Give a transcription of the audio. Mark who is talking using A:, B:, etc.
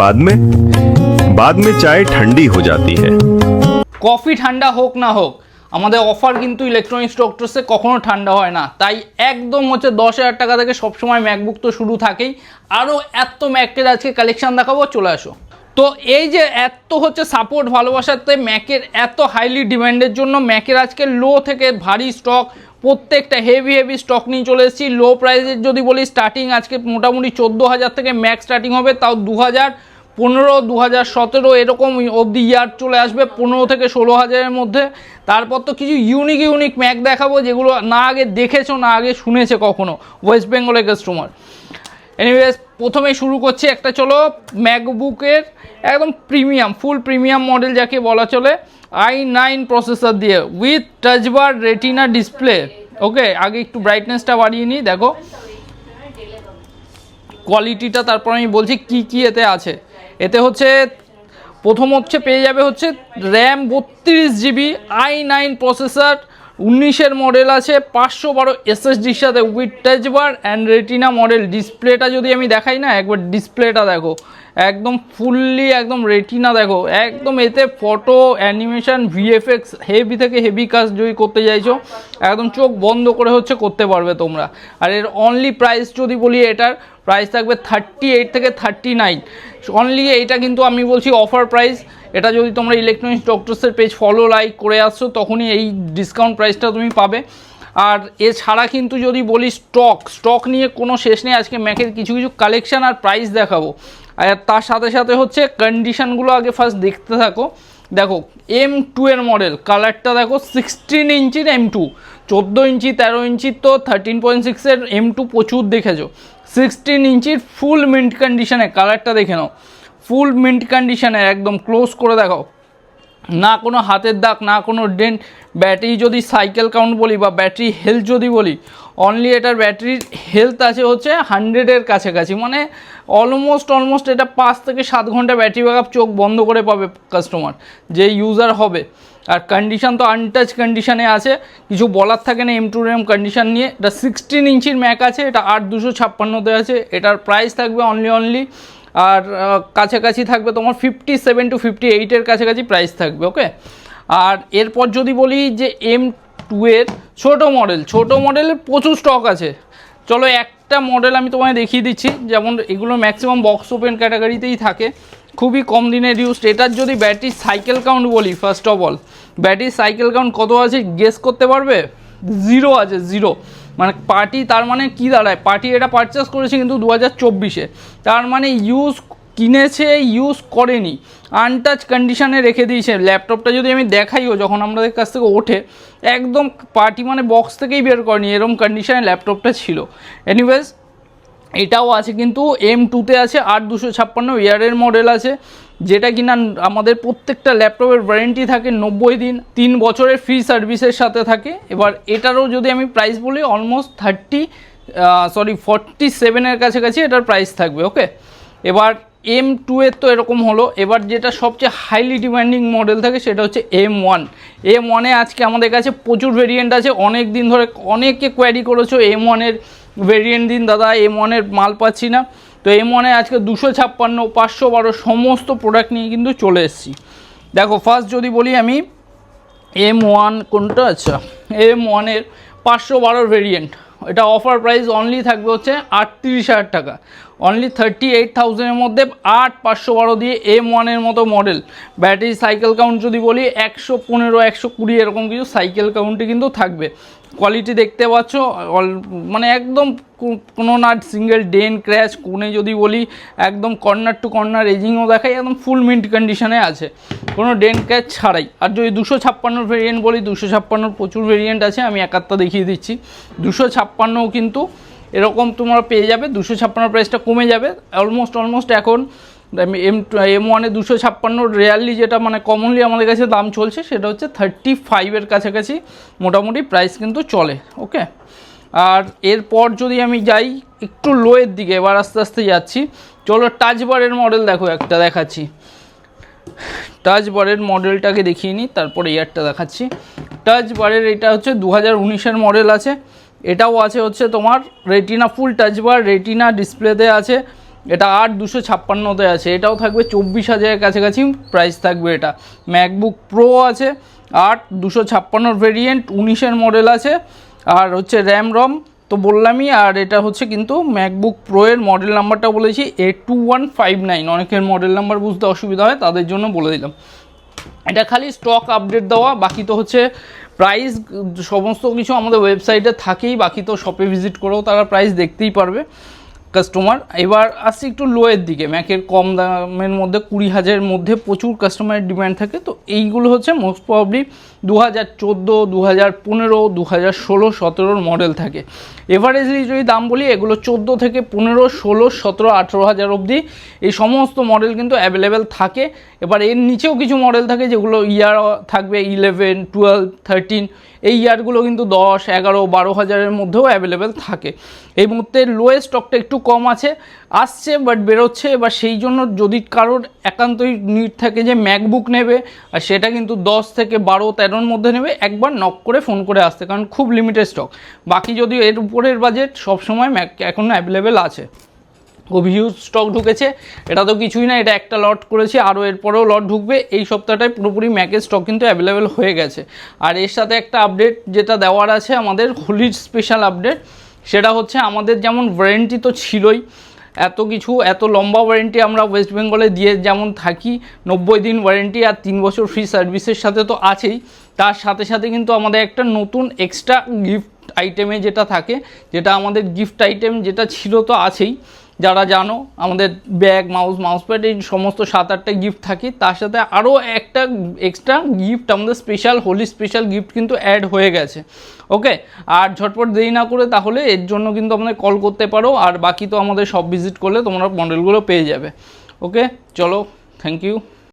A: बाद में चाय ठंडी हो जाती है।
B: কফি ঠান্ডা হোক না হোক আমাদের অফার কিন্তু ইলেকট্রনিক্স ডক্টরসে কখনো ঠান্ডা হয় না, তাই একদম হচ্ছে 10,000 টাকা থেকে সবসময় ম্যাকবুক তো শুরু থাকেই। আরও এত ম্যাকের আজকে কালেকশান দেখাবো, চলে আসো। তো এই যে এত হচ্ছে সাপোর্ট ভালোবাসাতে ম্যাকের এত হাইলি ডিমান্ডের জন্য ম্যাকের আজকে লো থেকে ভারী স্টক, প্রত্যেকটা হেভি স্টক নিয়ে চলে এসেছি। লো প্রাইসের যদি বলি স্টার্টিং আজকে মোটামুটি 14,000 থেকে ম্যাক স্টার্টিং হবে, তাও 2015, 2017 এরকম অবধি ইয়ার চলে আসবে 15 থেকে 16,000-এর মধ্যে। তারপর তো কিছু ইউনিক ম্যাক দেখাবো যেগুলো না আগে দেখেছো না আগে শুনেছে কখনো ওয়েস্ট বেঙ্গলের কাস্টমার। এনিওয়েজ প্রথমেই শুরু করছি একটা, চলো ম্যাকবুকের একদম প্রিমিয়াম ফুল প্রিমিয়াম মডেল যাকে বলা চলে, i9 প্রসেসর দিয়ে with touch bar retina display. Okay, আগে একটু ব্রাইটনেসটা বাড়িয়ে নিই, দেখো কোয়ালিটিটা, তারপর আমি বলছি কি এতে আছে। এতে হচ্ছে প্রথম হচ্ছে পেয়ে যাবে হচ্ছে র্যাম 32 GB, i9 প্রসেসর, 19-এর মডেল আছে, 512 SSDর সাথে with touch bar and retina model. ডিসপ্লেটা যদি আমি দেখাই না, একবার ডিসপ্লেটা দেখো, একদম ফুললি একদম রেটিনা দেখো, একদম এতে ফটো অ্যানিমেশন ভিএফএক্স হেভি থেকে হেভি কাজ যদি করতে চাইছো একদম চোখ বন্ধ করে হচ্ছে করতে পারবে তোমরা। আর এর অনলি প্রাইস যদি বলি, এটার প্রাইস থাকবে 38 থেকে 39 অনলি। এইটা কিন্তু আমি বলছি অফার প্রাইস। এটা যদি তোমরা ইলেকট্রনিক্স ডক্টরসের পেজ ফলো লাইক করে আসছো তখনই এই ডিসকাউন্ট প্রাইসটা তুমি পাবে। আর এছাড়া কিন্তু যদি বলি স্টক নিয়ে কোনো শেষ নেই। আজকে ম্যাকের কিছু কালেকশান আর প্রাইস দেখাবো, আর তার সাথে সাথে হচ্ছে কন্ডিশানগুলো আগে ফার্স্ট দেখতে থাকো। দেখো M2 এর মডেল, কালারটা দেখো 16 ইঞ্চির M2, 14 ইঞ্চি 13 ইঞ্চির তো 13.6-এর M2 প্রচুর দেখেছো। 16 ইঞ্চির ফুল মিন্ট কন্ডিশনে, কালারটা দেখে নাও, ফুল মিন্ট কন্ডিশনে একদম ক্লোজ করে দেখাও, না কোনো হাতের দাগ না কোনো ডেন্ট। ব্যাটারি যদি সাইকেল কাউন্ট বলি বা ব্যাটারি হেলথ যদি বলি, অনলি এটার ব্যাটারির হেলথ আছে হচ্ছে 100-এর কাছাকাছি, মানে অলমোস্ট এটা 5 থেকে 7 ঘন্টা ব্যাটারি ব্যাকআপ চোখ বন্ধ করে পাবে কাস্টমার যে ইউজার হবে। আর কন্ডিশান তো আনটাচ কন্ডিশানে আছে, কিছু বলার থাকে না M2 RAM কন্ডিশান নিয়ে। এটা 16 ইঞ্চির ম্যাক আছে, এটা 8256-তে আছে। এটার প্রাইস থাকবে অনলি আর কাছাকাছি থাকবে তোমার 57 to 58-এর কাছাকাছি প্রাইস থাকবে। ওকে, আর এরপর যদি বলি যে M2 এর ছোটো মডেলের প্রচুর স্টক আছে। চলো একটা মডেল আমি তোমায় দেখিয়ে দিচ্ছি, যেমন এগুলো ম্যাক্সিমাম বক্স ওপেন ক্যাটাগরিতেই থাকে, খুবই কম দিনের ইউজড। এটার যদি ব্যাটারি সাইকেল কাউন্ট বলি, first of all battery cycle count কত আছে গেস করতে পারবে? 0 আছে, 0। মানে পার্টি, তার মানে কি দাঁড়ায়, পার্টি এটা পারচেস করেছে কিন্তু 2024-এ, তার মানে কিনেছে ইউজ করেনি, আনটাচ কন্ডিশানে রেখে দিয়েছে। ল্যাপটপটা যদি আমি দেখাইও যখন আমাদের কাছ থেকে ওঠে, একদম পার্টি মানে বক্স থেকেই বের করেনি, এরকম কন্ডিশানে ল্যাপটপটা ছিল। এনিওয়েজ এটাও আছে কিন্তু M2-তে আছে, 8256 ইয়ারের মডেল আছে, যেটা কিনা আমাদের প্রত্যেকটা ল্যাপটপের ওয়ারেন্টি থাকে 90 দিন, 3 বছরের ফ্রি সার্ভিসের সাথে থাকে। এবার এটারও যদি আমি প্রাইস বলি অলমোস্ট 47-এর কাছাকাছি এটার প্রাইস থাকবে। ওকে, এবার M2 এর তো এরকম হলো। এবার যেটা সবচেয়ে হাইলি ডিমান্ডিং মডেল থাকে সেটা হচ্ছে M1-এ আজকে আমাদের কাছে প্রচুর ভেরিয়েন্ট আছে। অনেক দিন ধরে অনেকে কোয়ারি করেছো M1-এর ভেরিয়েন্ট দিন দাদা, M1-এর মাল পাচ্ছি না। তো M1-এ আজকে 256, 512 সমস্ত প্রোডাক্ট নিয়ে কিন্তু চলে এসেছি। দেখো ফার্স্ট যদি বলি আমি M1 কোনটা, আচ্ছা M1-এর 512 ভেরিয়েন্ট, এটা অফার প্রাইস অনলি থাকবে হচ্ছে 38,000 টাকা, অনলি 38,000-এর মধ্যে 8512 দিয়ে M1-এর মতো মডেল। ব্যাটারি সাইকেল কাউন্ট যদি বলি 115, 120 এরকম কিছু সাইকেল কাউন্টে কিন্তু থাকবে। কোয়ালিটি দেখতে পাচ্ছ, মানে একদম কোনো না সিঙ্গেল ডেন ক্র্যাশ, কোণে যদি বলি একদম কর্নার টু কর্নার এজিংও দেখাই, একদম ফুল মিন্ট কন্ডিশনে আছে, কোনো ডেন ক্র্যাশ ছাড়াই। আর যদি 256 ভেরিয়েন্ট বলি, 256 প্রচুর ভেরিয়েন্ট আছে, আমি একাত্তা দেখিয়ে দিচ্ছি। 256ও কিন্তু এরকম তোমরা পেয়ে যাবে, 256 প্রাইসটা কমে যাবে অলমোস্ট। এখন M1-এ 256 রেয়ারলি যেটা মানে কমনলি আমাদের কাছে দাম চলছে সেটা হচ্ছে 35-এর কাছাকাছি মোটামুটি প্রাইস কিন্তু চলে। ওকে, আর এরপর যদি আমি যাই একটু লোয়ের দিকে, এবার আস্তে আস্তে যাচ্ছি। চলো টাচ বারের মডেল দেখো, একটা দেখাচ্ছি, টাচ বারের মডেলটাকে দেখিয়ে নিই, তারপরে ইয়ারটা দেখাচ্ছি। টাচ বারের এটা হচ্ছে 2019-এর মডেল আছে, এটাও আছে হচ্ছে তোমার রেটিনা ফুল টাচ বার রেটিনা ডিসপ্লেতে আছে, এটা 8256 আছে, এটাও থাকবে 24,000-এর কাছাকাছি প্রাইস থাকবে। এটা ম্যাকবুক প্রো আছে 8256 ভেরিয়েন্ট, 19-এর মডেল আছে, আর হচ্ছে র্যাম রম তো বললামই। আর এটা হচ্ছে কিন্তু ম্যাকবুক প্রো এর মডেল নাম্বারটা বলেছি A2159, অনেকের মডেল নাম্বার বুঝতে অসুবিধা হয় তাদের জন্য বলে দিলাম। এটা খালি স্টক আপডেট দেওয়া, বাকি তো হচ্ছে প্রাইস সমস্ত কিছু আমাদের ওয়েবসাইটে থাকেই, বাকি তো শপে ভিজিট করেও তারা প্রাইস দেখতেই পারবে কাস্টমার। এবার আসছি একটু লোয়ের দিকে, ম্যাকের কম দামের মধ্যে 20,000-এর মধ্যে প্রচুর কাস্টমারের ডিমান্ড থাকে। তো এইগুলো হচ্ছে মোস্ট প্রবাবলি 2014, 2015, 2016, 17-র মডেল থাকে। এভারেজলি যদি দাম বলি, এগুলো 14 থেকে 15, 16, 17, 18,000 অবধি এই সমস্ত মডেল কিন্তু অ্যাভেলেবেল থাকে। এবার এর নিচেও কিছু মডেল থাকে যেগুলো ইয়ার থাকবে 11, 12, 13, এই ইয়ারগুলো কিন্তু 10, 11, 12,000-এর মধ্যেও অ্যাভেলেবেল থাকে। এই মুহূর্তে লোয়েস্ট স্টকটা একটু কম আসছে বাট বেরোচ্ছে। এবার সেই জন্য যদি কারোর একান্তই নিড থাকে যে ম্যাকবুক নেবে, আর সেটা কিন্তু 10 থেকে 12, 13-র মধ্যে নেবে, একবার নক করে ফোন করে আসতে, কারণ খুব লিমিটেড স্টক। বাকি যদি এর উপরের বাজেট সবসময় ম্যাক এখন অ্যাভেলেবেল আছে। খুব হিউজ স্টক ঢুকেছে, এটা তো কিছুই না, এটা একটা লট করেছি, আরও এরপরেও লট ঢুকবে। এই সপ্তাহটায় পুরোপুরি ম্যাকের স্টক কিন্তু অ্যাভেলেবেল হয়ে গেছে। আর এর সাথে একটা আপডেট যেটা দেওয়ার আছে আমাদের হোলির স্পেশাল আপডেট, সেটা হচ্ছে আমাদের যেমন ওয়ারেন্টি তো ছিলই, এত কিছু এত লম্বা ওয়ারেন্টি আমরা ওয়েস্ট বেঙ্গলে দিয়ে যেমন থাকি, 90 দিন ওয়ারেন্টি আর 3 বছর ফ্রি সার্ভিসের সাথে তো আছেই, তার সাথে সাথে কিন্তু আমাদের একটা নতুন এক্সট্রা গিফট আইটেমে যেটা থাকে, যেটা আমাদের গিফট আইটেম যেটা ছিল তো আছেই, যারা জানো আমাদের ব্যাগ, মাউসপ্যাড এই সমস্ত 7-8টা গিফট থাকে, তার সাথে আরও একটা এক্সট্রা গিফট আমাদের স্পেশাল হোলি স্পেশাল গিফট কিন্তু অ্যাড হয়ে গেছে। ওকে, আর ঝটপট দেরি না করে তাহলে এর জন্য কিন্তু আমাদের কল করতে পারো, আর বাকি তো আমাদের সব ভিজিট করলে তোমরা মডেলগুলো পেয়ে যাবে। ওকে, চলো, থ্যাংক ইউ।